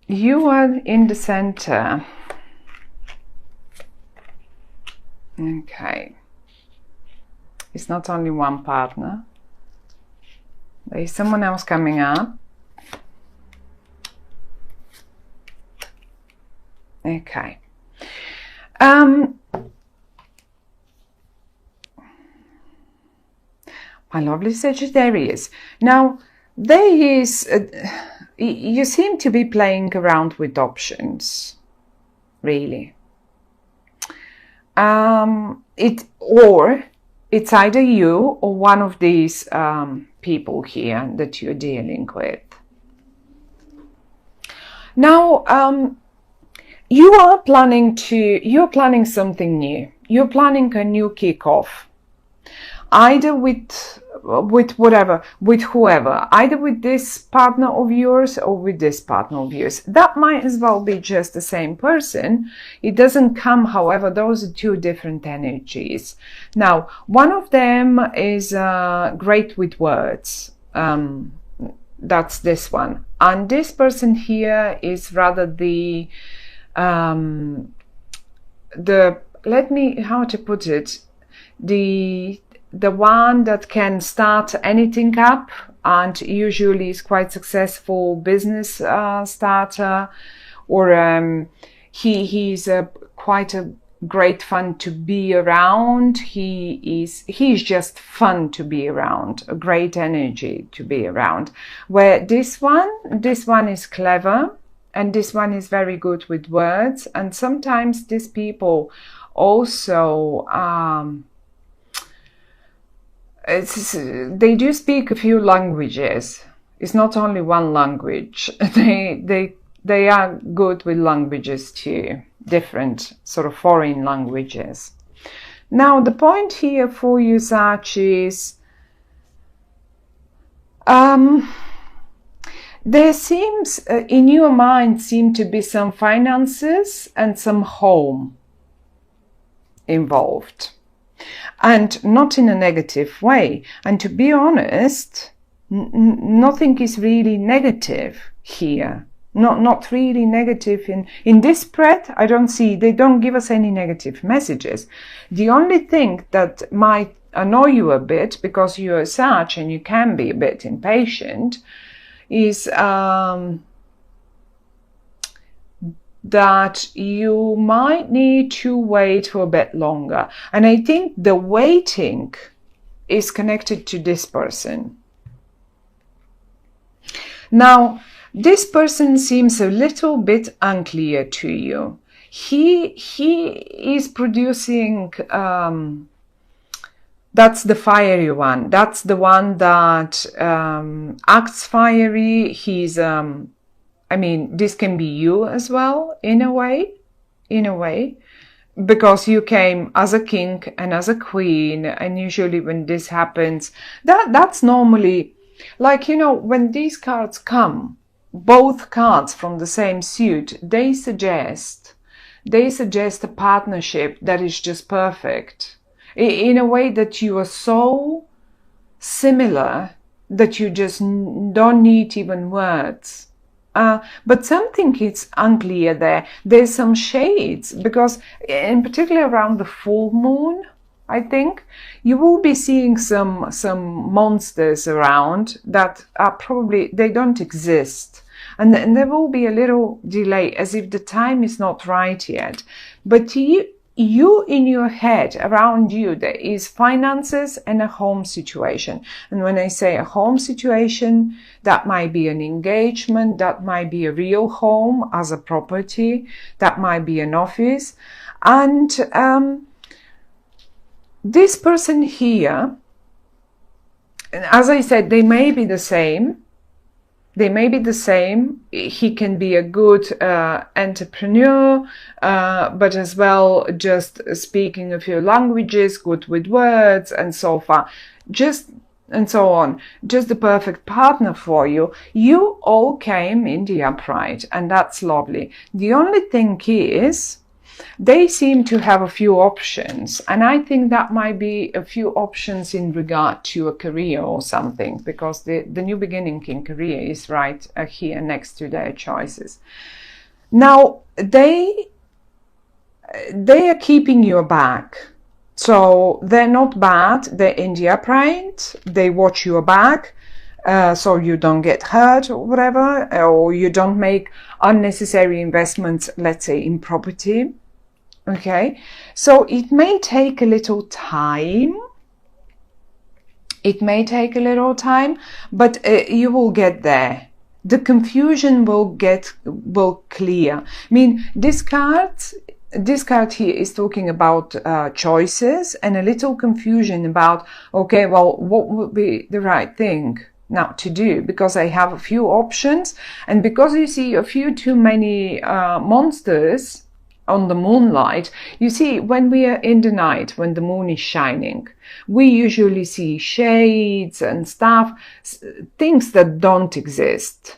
You are in the center. Okay. It's not only one partner. There is someone else coming up. Okay. My lovely Sagittarius. Now, there is, you seem to be playing around with options, really. It's either you or one of these people here that you're dealing with. Now, you're planning something new. You're planning a new kickoff, either with whoever, either with this partner of yours or with this partner of yours. That might as well be just the same person. It doesn't come, however, those are two different energies. Now, one of them is great with words. That's this one. And this person here is rather the one that can start anything up, and usually is quite successful business starter, or he's quite a great fun to be around. He's just fun to be around, a great energy to be around. Where this one is clever, and this one is very good with words, and sometimes these people also they do speak a few languages. It's not only one language. They are good with languages too, different sort of foreign languages. Now, the point here for you, Sag, is there seems, in your mind, seem to be some finances and some home involved. And not in a negative way. And to be honest, nothing is really negative here. Not really negative in this spread. I don't see, they don't give us any negative messages. The only thing that might annoy you a bit, because you're Sag and you can be a bit impatient, is that you might need to wait for a bit longer. And I think the waiting is connected to this person. Now, this person seems a little bit unclear to you. He is producing, that's the fiery one. That's the one that acts fiery. He's this can be you as well, in a way, because you came as a king and as a queen, and usually when this happens, that's normally, like, when these cards come, both cards from the same suit, they suggest a partnership that is just perfect, in a way that you are so similar that you just don't need even words. But something is unclear there. There's some shades, because in particular around the full moon, I think, you will be seeing some monsters around that are probably, they don't exist. And there will be a little delay, as if the time is not right yet. But you in your head, around you, there is finances and a home situation. And when I say a home situation, that might be an engagement, that might be a real home as a property, that might be an office. And this person here, as I said, they may be the same. He can be a good entrepreneur, but as well just speaking a few languages, good with words, and so far, and so on. Just the perfect partner for you. You all came in the upright, and that's lovely. The only thing is they seem to have a few options, and I think that might be a few options in regard to a career or something, because the new beginning in career is right here next to their choices. Now they are keeping your back, so they're not bad, they're in the upright, they watch your back, so you don't get hurt or whatever, or you don't make unnecessary investments, let's say in property. Okay, so it may take a little time. It may take a little time, but you will get there. The confusion will clear. I mean, this card here is talking about choices and a little confusion about, okay, well, what would be the right thing now to do, because I have a few options, and because you see a few too many monsters on the moonlight. You see, when we are in the night, when the moon is shining, we usually see shades and stuff, things that don't exist.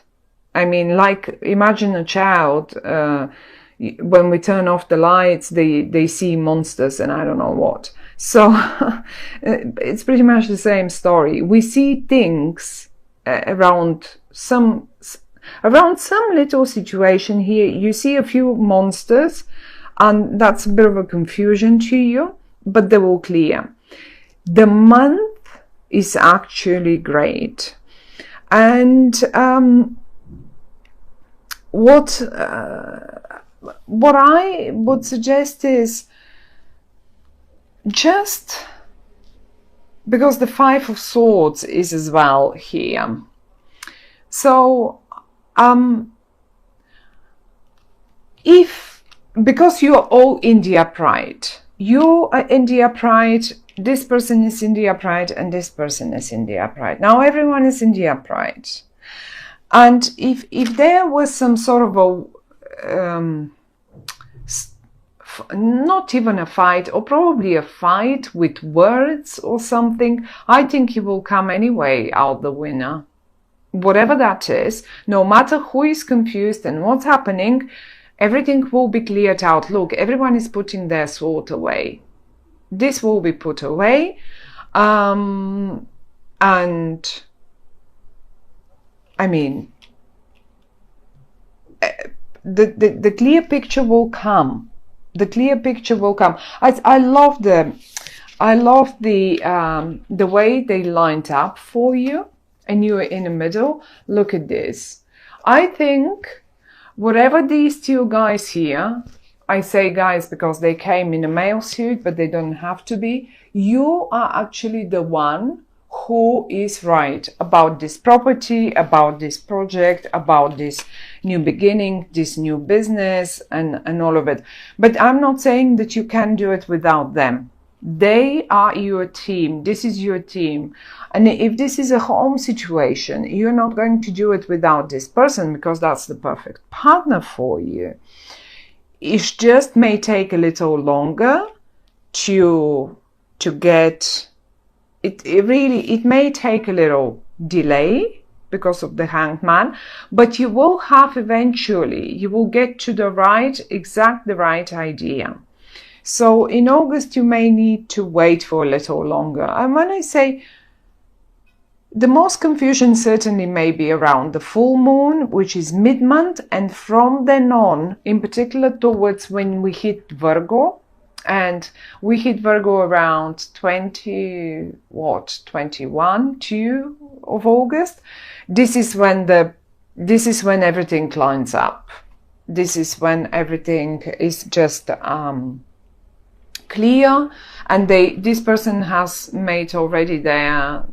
I mean, like, imagine a child, when we turn off the lights, they see monsters and I don't know what. So it's pretty much the same story. We see things around some little situation here. You see a few monsters, and that's a bit of a confusion to you, but they will clear. The month is actually great. And what I would suggest is, just because the Five of Swords is as well here. So because you are all in the upright, you are in the upright, this person is in the upright, and this person is in the upright. Now everyone is in the upright. And if there was some sort of a not even a fight, or probably a fight with words or something, I think you will come anyway out the winner. Whatever that is, no matter who is confused and what's happening, everything will be cleared out. Look, everyone is putting their sword away. This will be put away. And I mean, the clear picture will come. The clear picture will come. I love the way they lined up for you, and you are in the middle. Look at this. I think whatever these two guys here, I say guys because they came in a male suit, but they don't have to be. You are actually the one who is right about this property, about this project, about this new beginning, this new business, and all of it. But I'm not saying that you can do it without them. They are your team. This is your team. And if this is a home situation, you're not going to do it without this person, because that's the perfect partner for you. It just may take a little longer to get it. It may take a little delay because of the Hanged Man, but you will have eventually, you will get to the right idea. So in August, you may need to wait for a little longer. And when I say the most confusion certainly may be around the full moon, which is mid-month, and from then on, in particular towards when we hit Virgo, and we hit Virgo around 2 of August. This is when everything climbs up. This is when everything is just clear, and this person has made already their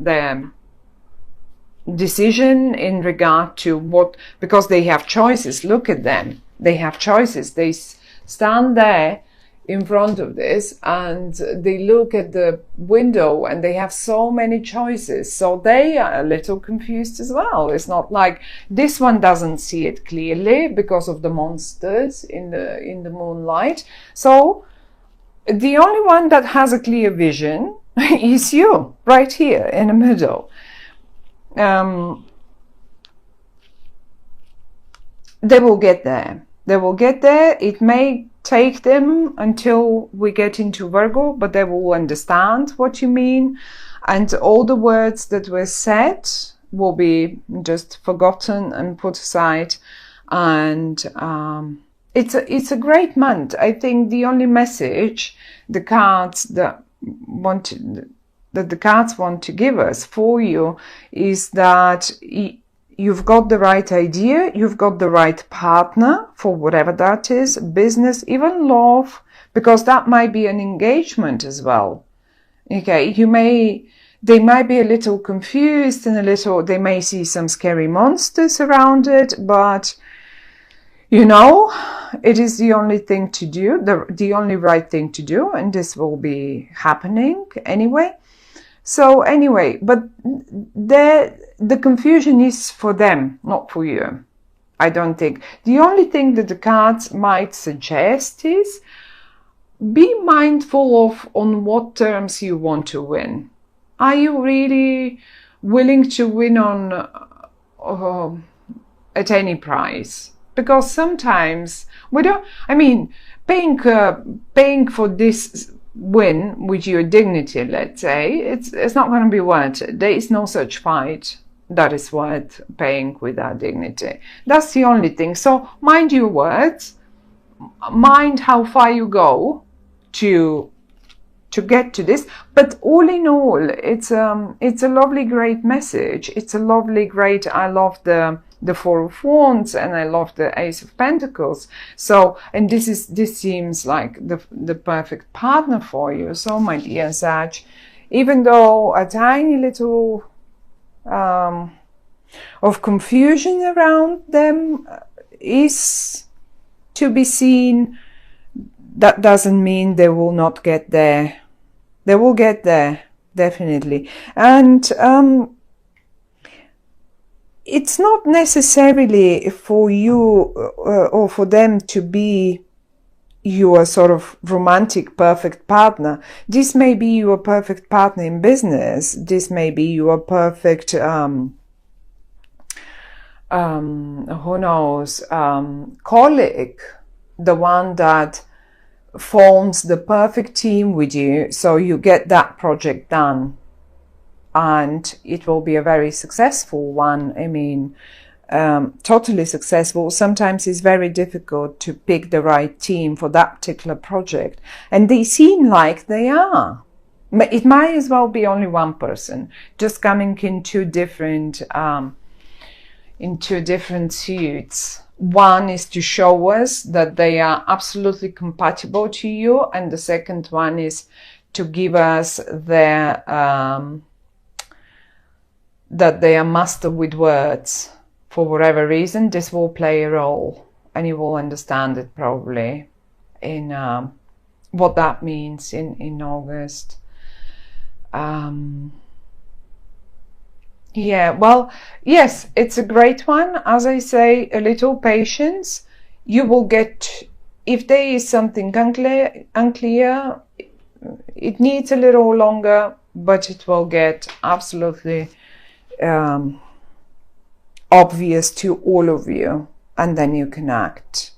decision in regard to what, because they have choices. Look at them. They have choices. They stand there in front of this and they look at the window and they have so many choices. So they are a little confused as well. It's not like this one doesn't see it clearly because of the monsters in the moonlight. So the only one that has a clear vision is you, right here in the middle. They will get there. They will get there. It may take them until we get into Virgo, but they will understand what you mean. And all the words that were said will be just forgotten and put aside. And it's a great month. I think the only message the cards that the cards want to give us for you is that you've got the right idea, you've got the right partner for whatever that is, business, even love, because that might be an engagement as well. Okay, they might be a little confused and they may see some scary monsters around it, but you know, it is the only thing to do, the only right thing to do, and this will be happening anyway. So anyway, but the confusion is for them, not for you. I don't think. The only thing that the cards might suggest is be mindful of on what terms you want to win. Are you really willing to win on at any price? Because sometimes we don't. I mean, paying for this win with your dignity, let's say, it's not going to be worth it. There is no such fight that is worth paying with our dignity. That's the only thing. So mind your words, mind how far you go to get to this. But all in all, it's a lovely, great message. It's a lovely, great. I love the Four of Wands and I love the Ace of Pentacles. So, and this seems like the perfect partner for you. So, my dear Sag, even though a tiny little of confusion around them is to be seen, that doesn't mean they will not get there. They will get there, definitely. And it's not necessarily for you or for them to be your sort of romantic perfect partner. This may be your perfect partner in business. This may be your perfect, who knows, colleague, the one that forms the perfect team with you, so you get that project done. And it will be a very successful one. I mean, totally successful. Sometimes it's very difficult to pick the right team for that particular project. And they seem like they are. It might as well be only one person, just coming in two different suits. One is to show us that they are absolutely compatible to you. And the second one is to give us their... that they are master with words. For whatever reason, this will play a role, and you will understand it probably in what that means in August. Yeah, well, yes, it's a great one. As I say, a little patience. You will get, if there is something unclear, it needs a little longer, but it will get absolutely obvious to all of you, and then you can act.